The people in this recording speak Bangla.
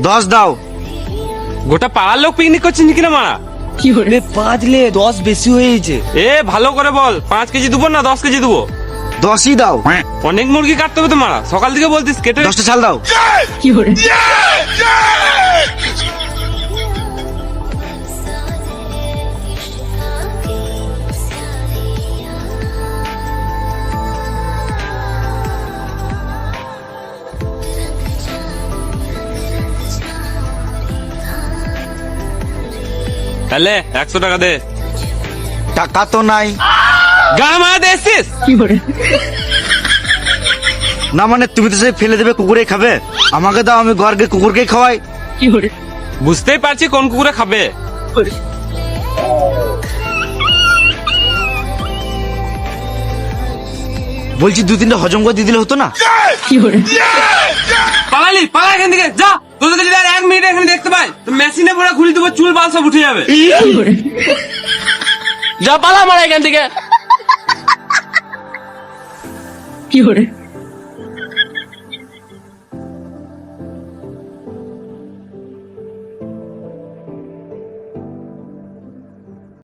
10 দাও। গোটা পাড়ার লোক পিকনিক করছে নাকি না মারা? 5 লে 10 বেশি হয়েছে। এ ভালো করে বল, 5 কেজি দেবো না 10 কেজি দেবো? 10ই দাও। অনেক মুরগি কাটতে হবে তো মারা, সকাল থেকে বলতিস কেটে। 10টা ছাল দাও। তাহলে 100 টাকা দে। টাকা তো নাই। গান মারাতে এসছিস? না মানে তুমি তো সেই ফেলে দেবে, কুকুরে খাবে। আমাকে দাও, আমি ঘরকে কুকুরকে খাওয়াই। বুঝতেই পারছি কোন কুকুরে খাবে। বলছি 2-3টা হজম করে দিয়ে দিলে হতো না? পালালি, পালা এখান থেকে যা। তোদের যদি আর 1 মিনিট এখানে দেখতে পাই তো মেশিনে পুরো খুলে দেবো, চুল বাল সব উঠে যাবে। যা পালা মারা এখান থেকে।